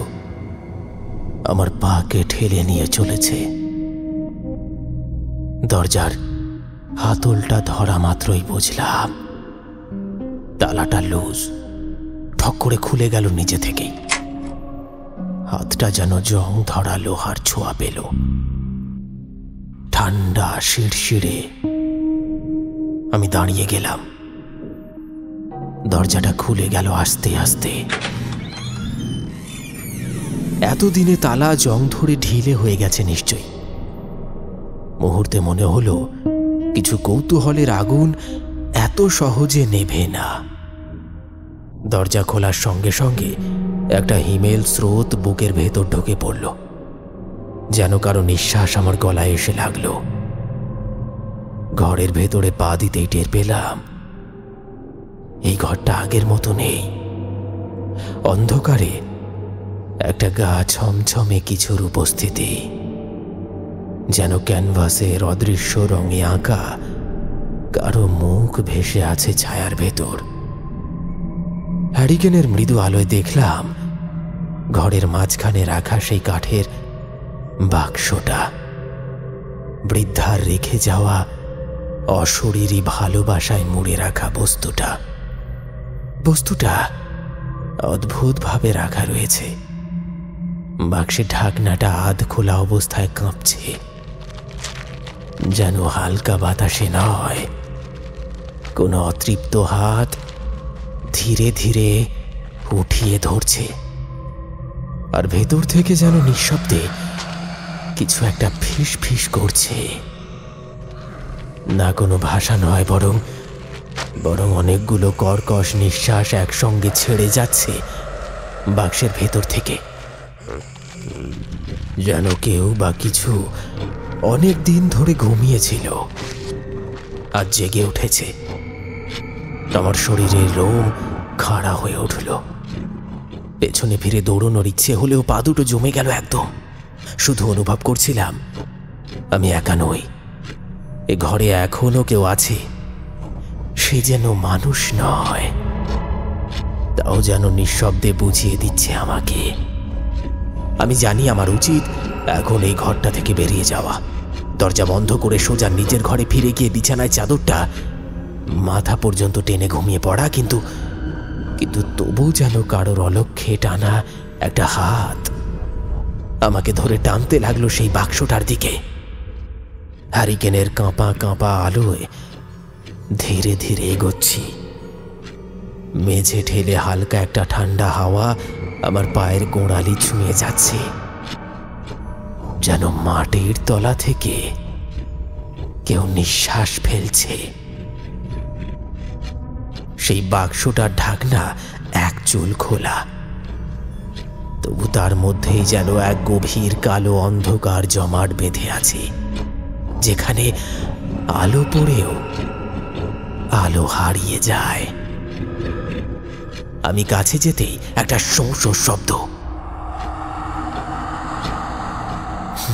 আমার পাকে ঠেলে নিয়ে চলেছে। দরজার হাতলটা ধরা মাত্রই বুঝলাম তালাটা লুজ, ঠক করে খুলে গেল নিজে থেকেই। হাতটা যেন জং ধরা লোহার ছোঁয়া পেল, ঠান্ডা শিরশিরে। আমি দাঁড়িয়ে গেলাম, দরজাটা খুলে গেল আস্তে আস্তে। এতদিনে তালা জং ধরে ঢিলে হয়ে গেছে নিশ্চয়ই। মুহূর্তে মনে হলো কিছু কৌতূহলের আগুন এত সহজে নেভে না। দরজা খোলার সঙ্গে সঙ্গে একটা হিমেল স্রোত বুকের ভেতর ঢুকে পড়ল, যেন কারো নিঃশ্বাস আমার গলায় এসে লাগলো। ঘরের ভেতরে পা দিতেই টের পেলাম এই ঘরটা আগের মতো নেই। অন্ধকারে একটা গা ছমছমে কিছুর উপস্থিতি, যেন ক্যানভাসের অদৃশ্য রঙে আঁকা কারো মুখ ভেসে আছে ছায়ার ভেতর। হ্যারিকেনের মৃদু আলোয় দেখলাম ঘরের মাঝখানে রাখা সেই কাঠের বাক্সটা, বৃদ্ধার রেখে যাওয়া অশরীরী ভালোবাসায় মুড়ে রাখা বস্তুটা অদ্ভুতভাবে রাখা রয়েছে। বাক্সের ঢাকনাটা আধ খোলা অবস্থায় কাঁপছে, যেন হালকা বাতাসে নয়, কোনো অতৃপ্ত হাত ধীরে ধীরে উঠিয়ে ধরছে। আর ভেতর থেকে যেন নিঃশব্দে কিছু একটা ফিস ফিস করছে। না কোনো ভাষা নয়, বরং অনেকগুলো কর্কশ নিঃশ্বাস একসঙ্গে ছেড়ে যাচ্ছে বাক্সের ভেতর থেকে, যেন কেউ বা কিছু অনেক দিন ধরে ঘুমিয়েছিল আর জেগে উঠেছে। আমার শরীরের লোম খাড়া হয়ে উঠল। পেছনে ফিরে দৌড়ানোর ইচ্ছে হলেও পা দুটো জমে গেল একদম। শুধু অনুভব করছিলাম আমি একা নই, এ ঘরে এখনো কেউ আছে, সে যেন মানুষ নয়, ও যেন নিঃশব্দে বুঝিয়ে দিচ্ছে আমাকে। আমি জানি আমার উচিত এখন এই ঘরটা থেকে বেরিয়ে যাওয়া, দরজা বন্ধ করে সোজা নিজের ঘরে ফিরে গিয়ে বিছানায় চাদরটা মাথা পর্যন্ত টেনে ঘুমিয়ে পড়া। কিন্তু কিন্তু তবু যেন কারোর অলক্ষ্যে টানা একটা হাত আমাকে ধরে টানতে লাগলো সেই বাক্সটার দিকে। হ্যারিকেনের কাঁপা কাঁপা আলোয় ধীরে ধীরে এগোচ্ছি। মেঝে ঠেলে হালকা একটা ঠান্ডা হাওয়া আমার পায়ের গোড়ালি ছুঁয়ে যাচ্ছে, যেন মাটির তলা থেকে কেউ নিঃশ্বাস ফেলছে। সেই বাক্সটার ঢাকনা এক চুল খোলা, তবু তার মধ্যেই যেন এক গভীর কালো অন্ধকার জমাট বেঁধে আছে, যেখানে আলো পড়েও আলো হারিয়ে যায়। আমি কাছে যেতেই একটা শোঁ শোঁ শব্দ।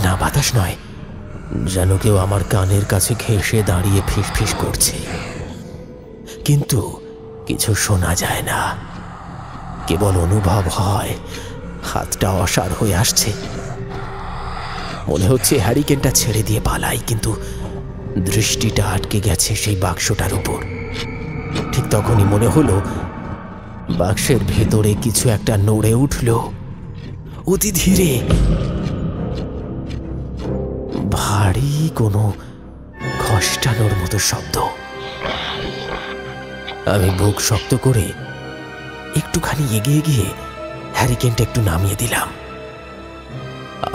না, বাতাস নয়, যেন কেউ আমার কানের কাছে ঘেঁষে দাঁড়িয়ে ফিসফিস করছে, কিন্তু কিছু শোনা যায় না, কেবল অনুভব হয় হাতটা অসাড় হয়ে আসছে। মনে হচ্ছে হ্যারিকেনটা ছেড়ে দিয়ে পালাই, কিন্তু দৃষ্টিটা আটকে গেছে সেই বাক্সটার উপর। ঠিক তখনই মনে হলো বাক্সের ভেতরে কিছু একটা নড়ে উঠল অতি ধীরে। ভারী কোনো খসটানোর মতো শব্দ। আমি বুক শক্ত করে একটুখানি এগিয়ে গিয়ে হ্যারিকেনটা একটু নামিয়ে দিলাম।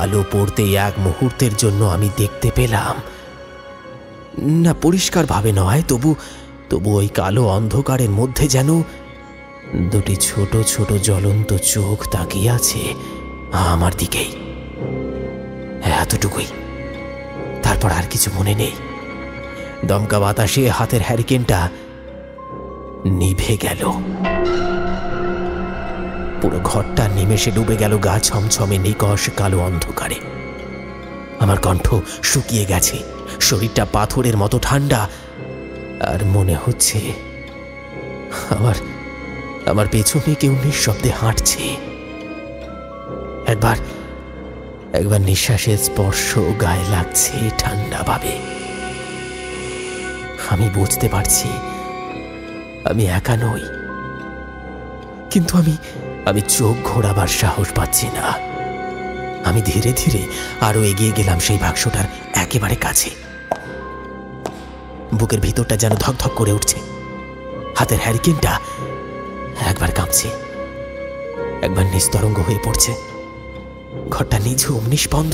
আলো পড়তে এক মুহূর্তের জন্য আমি দেখতে পেলাম, না পরিষ্কারভাবে নয়, তবু ওই কালো অন্ধকারের মধ্যে যেন দুটি ছোট ছোট জ্বলন্ত চোখ তাকিয়ে আছে আমার দিকেই। এতটুকুই, তারপর আর কিছু মনে নেই। দমকা বাতাসে হাতের হ্যারিকেনটা নিভে গেল। পুরো ঘরটা নিমেষে ডুবে গেল গা ছমছমে নিকষ কালো অন্ধকারে। আমার কণ্ঠ শুকিয়ে গেছে, শরীরটা পাথরের মতো ঠান্ডা, আর মনে হচ্ছে আমার পেছনে কেউ নিঃশব্দে হাঁটছে। একবার নিঃশ্বাসের স্পর্শ গায়ে লাগছে ঠান্ডাভাবে। আমি বুঝতে পারছি আমি একা নই, কিন্তু আমি চোখ ঘোরাবার সাহস পাচ্ছি না। আমি ধীরে ধীরে আরো এগিয়ে গেলাম সেই বাক্সটার একেবারে কাছে। বুকের ভিতরটা যেন ধকধক করে উঠছে। হাতের হ্যারিকেনটা একবার কাঁপছে, একবার নিস্তরঙ্গ হয়ে পড়ছে। ঘরটা নিঝুম নিষ্পন্দ,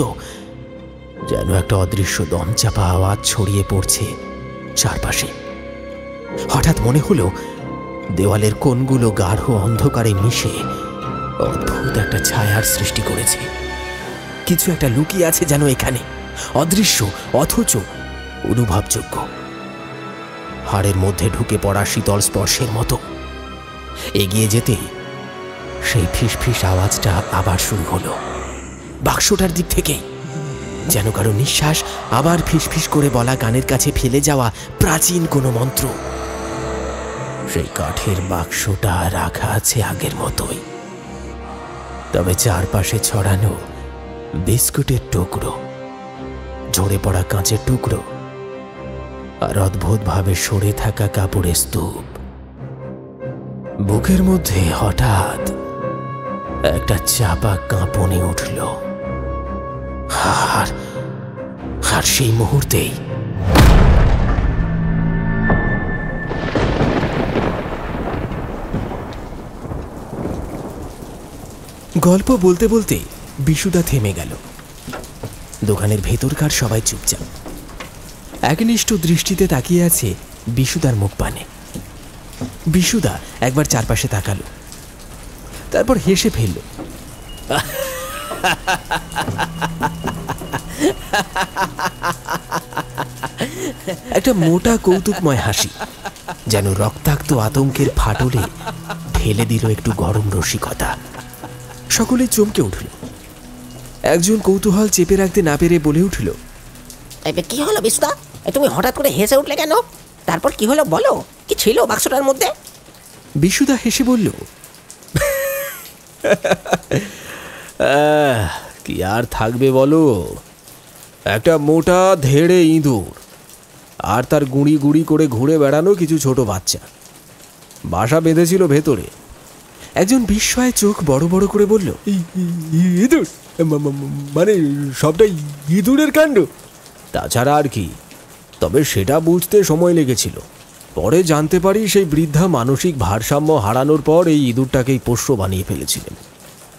যেন একটা অদৃশ্য দমচাপা আওয়াজ ছড়িয়ে পড়ছে চারপাশে। হঠাৎ মনে হলো দেওয়ালের কোণগুলো গাঢ় অন্ধকারে মিশে অদ্ভুত একটা ছায়ার সৃষ্টি করেছে। কিছু একটা লুকিয়ে আছে যেন এখানে, অদৃশ্য অথচ অনুভবযোগ্য, হাড়ের মধ্যে ঢুকে পড়া শীতল স্পর্শের মতো। এগিয়ে যেতেই সেই ফিসফিস আওয়াজটা আবার শুরু হলো, বাক্সটার দিক থেকেই, যেন কারো নিঃশ্বাস আবার ফিসফিস করে বলা গানের কাছে ফেলে যাওয়া প্রাচীন কোনো মন্ত্র। সেই কাঠের বাক্সটা রাখা আছে আগের মতোই, তবে চারপাশে ছড়ানো বিস্কুটের টুকরো, ঝরে পড়া কাঁচের টুকরো, আর অদ্ভুতভাবে সরে থাকা কাপড়ের স্তূপ। বুকের মধ্যে হঠাৎ একটা চাপা কাঁপুনি উঠল, আর সেই মুহূর্তেই গল্প বলতে বলতে বিশুদা থেমে গেল। দোকানের ভেতরকার সবাই চুপচাপ একনিষ্ঠ দৃষ্টিতে তাকিয়ে আছে বিশুদার মুখ পানে। বিশুদা একবার চারপাশে তাকালো, তারপর হেসে ফেলল। একটা মোটা কৌতুকময় হাসি, যেন রক্তাক্ত আতঙ্কের ফাটলে ঢেলে দিল একটু গরম রসিকতা। সকলে চমকে উঠল। একজন কৌতূহল চেপে রাখতে না পেরে বলে উঠল, কি হলো বিশুদা, তুমি হঠাৎ করে হেসে উঠলে কেন? তারপর কি হলো বলো, কি ছিল বাক্সটার মধ্যে? বিশুদা হেসে বলল, কি আর থাকবে বলো, একটা মোটা ধেড়ে ইঁদুর আর তার গুঁড়ি গুঁড়ি করে ঘুরে বেড়ানো কিছু ছোট বাচ্চা বাসা বেঁধেছিল ভেতরে। একজন বিস্ময়ে চোখ বড় বড় করে বলল, ইঁদুর মানে সবটাই ইঁদুরের কাণ্ড? তাছাড়া আর কি, তবে সেটা বুঝতে সময় লেগেছিল। পরে জানতে পারি সেই বৃদ্ধা মানসিক ভারসাম্য হারানোর পর এই ইঁদুরটাকেই পোষ্য বানিয়ে ফেলেছিলেন।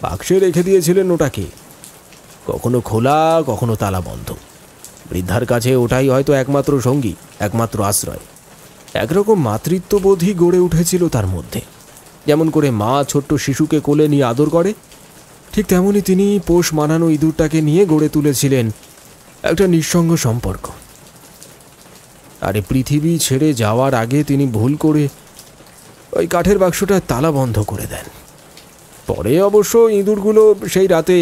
বাক্সে রেখে দিয়েছিলেন ওটাকে, কখনো খোলা কখনো তালা বন্ধ। বৃদ্ধার কাছে ওটাই হয়তো একমাত্র সঙ্গী, একমাত্র আশ্রয়। একরকম মাতৃত্ববোধই গড়ে উঠেছিল তার মধ্যে। যেমন করে মা ছোট্ট শিশুকে কোলে নিয়ে আদর করে, ঠিক তেমনি তিনি পোষ মানানো ইঁদুরটাকে নিয়ে গড়ে তুলেছিলেন একটা নিঃসঙ্গ সম্পর্ক। আর এই পৃথিবী ছেড়ে যাওয়ার আগে তিনি ভুল করে ওই কাঠের বাক্সটা তালা বন্ধ করে দেন। পরে অবশ্য ইঁদুরগুলো সেই রাতে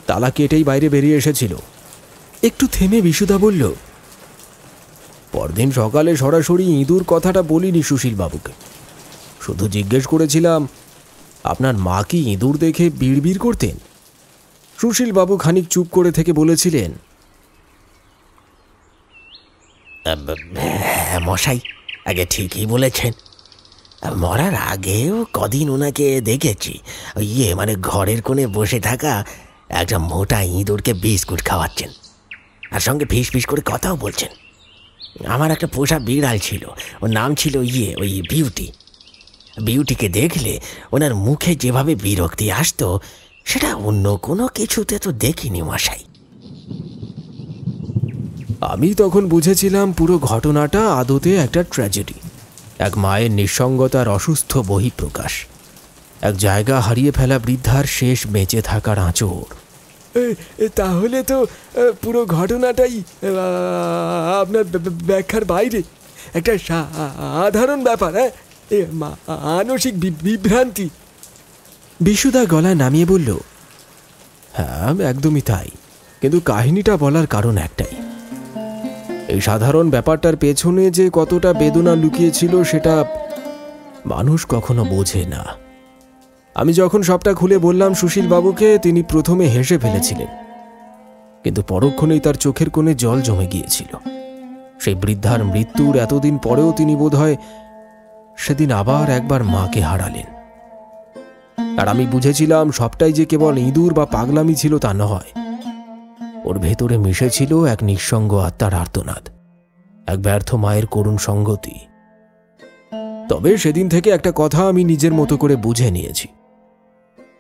তালা কেটেই বাইরে বেরিয়ে এসেছিল। একটু থেমে বিশুদা বলল, পরদিন সকালে সরাসরি ইঁদুর কথাটা বলিনি সুশীল বাবুকে, শুধু জিজ্ঞেস করেছিলাম, আপনার মা কি ইঁদুর দেখে বিড়বিড় করতেন? সুশীল বাবু খানিক চুপ করে থেকে বলেছিলেন, মশাই আগে ঠিকই বলেছেন। মরার আগেও কদিন ওনাকে দেখেছি, মানে ঘরের কোণে বসে থাকা একটা মোটা ইঁদুরকে বিস্কুট খাওয়াচ্ছেন, আর সঙ্গে ফিস ফিস করে কথাও বলছেন। আমার একটা পোষা বিড়াল ছিল, ওর নাম ছিল ওই বিউটি। বিউটিকে দেখলে ওনার মুখে যেভাবে বিরক্তি আসতো, সেটা অন্য কোনো কিছুতে তো দেখিনি মশাই। আমি তখন বুঝেছিলাম পুরো ঘটনাটা আদতে একটা ট্র্যাজেডি, এক মায়ের নিঃসঙ্গতার অসুস্থ বহিঃপ্রকাশ, এক জায়গা হারিয়ে ফেলা বৃদ্ধার শেষ বেঁচে থাকার আঁচড়। তাহলে তো পুরো ঘটনাটাই আপনার ব্যাখ্যার বাইরে, একটা সাধারণ ব্যাপার, মানসিক বিভ্রান্তি। বিশুদা গলা নামিয়ে বলল, হ্যাঁ একদমই তাই, কিন্তু কাহিনীটা বলার কারণ একটাই, এই সাধারণ ব্যাপারটার পেছনে যে কতটা বেদনা লুকিয়েছিল সেটা মানুষ কখনো বোঝে না। আমি যখন সবটা খুলে বললাম সুশীল বাবুকে, তিনি প্রথমে হেসে ফেলেছিলেন, কিন্তু পরক্ষণেই তার চোখের কোণে জল জমে গিয়েছিল। সেই বৃদ্ধার মৃত্যুর এতদিন পরেও তিনি বোধহয় সেদিন আবার একবার মাকে হারালেন। আর আমি বুঝেছিলাম সবটাই যে কেবল ইঁদুর বা পাগলামি ছিল তা নয়, ওর ভেতরে মিশেছিল এক নিঃসঙ্গ আত্মার আর্তনাদ, এক ব্যর্থ মায়ের করুণ সঙ্গতি। তবে সেদিন থেকে একটা কথা আমি নিজের মতো করে বুঝে নিয়েছি,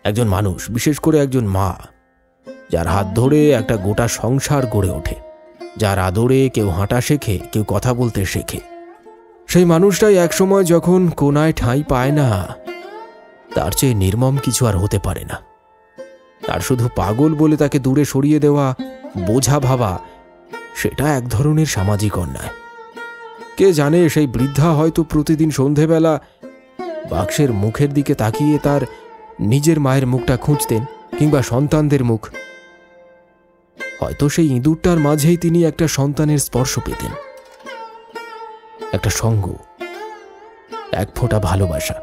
একজন মানুষ, বিশেষ করে একজন মা, যার হাত ধরে একটা গোটা সংসার গড়ে ওঠে, যার আদরে কেউ হাঁটা শেখে, কেউ কথা বলতে শেখে, সেই মানুষটাই একসময় যখন কোনায় ঠাঁই পায় না, তার চেয়ে নির্মম কিছু আর হতে পারে না। আর শুধু পাগল বলে তাকে দূরে সরিয়ে দেওয়া, বোঝা ভাবা, সেটা এক ধরনের সামাজিক অন্যায়। কে জানে সেই বৃদ্ধা হয়তো প্রতিদিন সন্ধেবেলা বাক্সের মুখের দিকে তাকিয়ে তার নিজের মায়ের মুখটা খুঁজতেন, কিংবা সন্তানদের মুখ। হয়তো সেই ইঁদুরটার মাঝেই তিনি একটা সন্তানের স্পর্শ পেতেন, একটা সঙ্গ, এক ফোঁটা ভালোবাসা।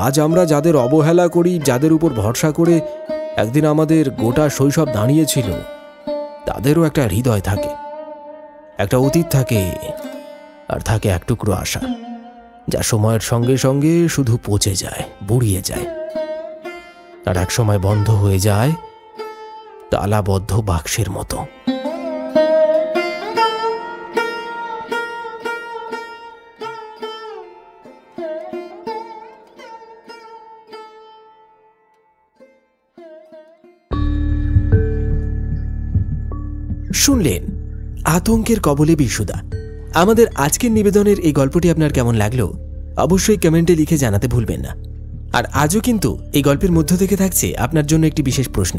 আজ আমরা যাদের অবহেলা করি, যাদের উপর ভরসা করে একদিন আমাদের গোটা শৈশব দাঁড়িয়েছিল, তাদেরও একটা হৃদয় থাকে, একটা অতীত থাকে, আর থাকে এক টুকরো আশা, যা সময়ের সঙ্গে সঙ্গে শুধু পচে যায়, বুড়িয়ে যায়, আর এক সময় বন্ধ হয়ে যায় তালাবদ্ধ বাক্সের মতো। শুনলেন আতঙ্কের কবলে বিশুদা। আমাদের আজকের নিবেদনের এই গল্পটি আপনার কেমন লাগলো অবশ্যই কমেন্টে লিখে জানাতে ভুলবেন না। আর আজও কিন্তু এই গল্পের মধ্য থেকে থাকছে আপনার জন্য একটি বিশেষ প্রশ্ন।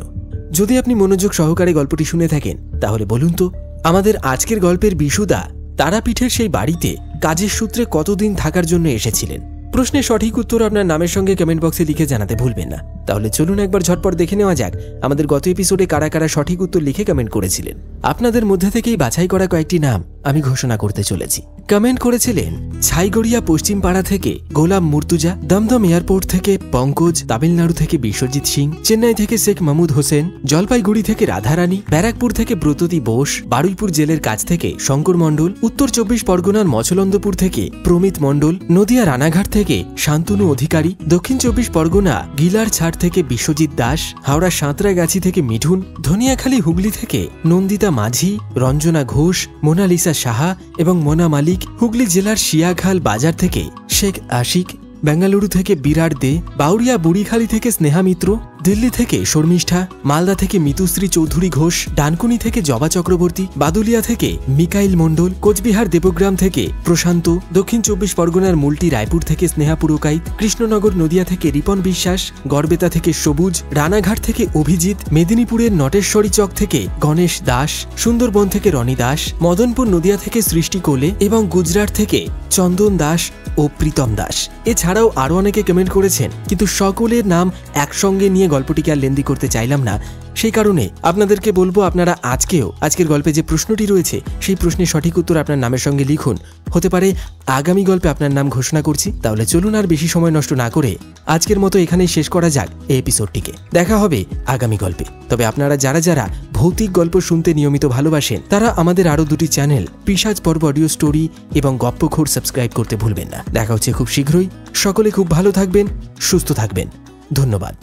যদি আপনি মনোযোগ সহকারে গল্পটি শুনে থাকেন, তাহলে বলুন তো, আমাদের আজকের গল্পের বিশুদা তারাপীঠের সেই বাড়িতে কাজের সূত্রে কতদিন থাকার জন্য এসেছিলেন? প্রশ্নের সঠিক উত্তর আপনার নামের সঙ্গে কমেন্ট বক্সে লিখে জানাতে ভুলবেন না। তাহলে চলুন একবার ঝটপট দেখে নেওয়া যাক আমাদের গত এপিসোডে কারা কারা সঠিক উত্তর লিখে কমেন্ট করেছিলেন। আপনাদের মধ্যে থেকেই বাছাই করা কয়েকটি নাম আমি ঘোষণা করতে চলেছি। কমেন্ট করেছিলেন ছাইগড়িয়া পশ্চিম পাড়া থেকে গোলাম মুর্তুজা, দমদম এয়ারপোর্ট থেকে পঙ্কজ, তামিলনাড়ু থেকে বিশ্বজিৎ সিং, চেন্নাই থেকে শেখ মাহমুদ হোসেন, জলপাইগুড়ি থেকে রাধারানী, ব্যারাকপুর থেকে ব্রততী বোস, বারুইপুর জেলের কাছ থেকে শঙ্কর মণ্ডল, উত্তর 24 পরগনার মছলন্দপুর থেকে প্রমিত মণ্ডল, নদিয়া রানাঘাট থেকে শান্তনু অধিকারী, দক্ষিণ 24 পরগনা গিলার ছাড় থেকে বিশ্বজিৎ দাস, হাওড়া সাঁতরাগাছি থেকে মিঠুন, ধনিয়াখালী হুগলি থেকে নন্দিতা মাঝি, রঞ্জনা ঘোষ, মোনালিসা সাহা এবং মোনা মালিক, হুগলি জেলার শিয়াখাল বাজার থেকে শেখ আশিক, বেঙ্গালুরু থেকে বিরাট দে, বাউরিয়া বুড়িখালী থেকে স্নেহা মিত্র, দিল্লি থেকে শর্মিষ্ঠা, মালদা থেকে মিতুশ্রী চৌধুরী ঘোষ, ডানকুনি থেকে জবা চক্রবর্তী, বাদুলিয়া থেকে মিকাইল মণ্ডল, কোচবিহার দেবগ্রাম থেকে প্রশান্ত, দক্ষিণ 24 পরগনার মুলটি রায়পুর থেকে স্নেহা পুরকাইত, কৃষ্ণনগর নদিয়া থেকে রিপন বিশ্বাস, গড়বেতা থেকে সবুজ, রানাঘাট থেকে অভিজিৎ, মেদিনীপুরের নটেশ্বরী চক থেকে গণেশ দাস, সুন্দরবন থেকে রনি দাস, মদনপুর নদিয়া থেকে সৃষ্টি কোলে এবং গুজরাট থেকে চন্দন দাস ও প্রীতম দাস। এছাড়াও আরও অনেকে কমেন্ট করেছেন, কিন্তু সকলের নাম একসঙ্গে নিয়ে গল্পটিকে আর লেন্দি করতে চাইলাম না। সেই কারণে আপনাদেরকে বলবো, আপনারা আজকের গল্পে যে প্রশ্নটি রয়েছে সেই প্রশ্নের সঠিক উত্তর আপনার নামের সঙ্গে লিখুন। হতে পারে আগামী গল্পে আপনার নাম ঘোষণা করছি। তাহলে চলুন আর বেশি সময় নষ্ট না করে আজকের মতো এখানেই শেষ করা যাক এই এপিসোডটিকে। দেখা হবে আগামী গল্পে। তবে আপনারা যারা যারা ভৌতিক গল্প শুনতে নিয়মিত ভালোবাসেন তারা আমাদের আরও দুটি চ্যানেল পিশাচ পর্ব অডিও স্টোরি এবং গপ্পখোর সাবস্ক্রাইব করতে ভুলবেন না। দেখা হচ্ছে খুব শীঘ্রই। সকলে খুব ভালো থাকবেন, সুস্থ থাকবেন। ধন্যবাদ।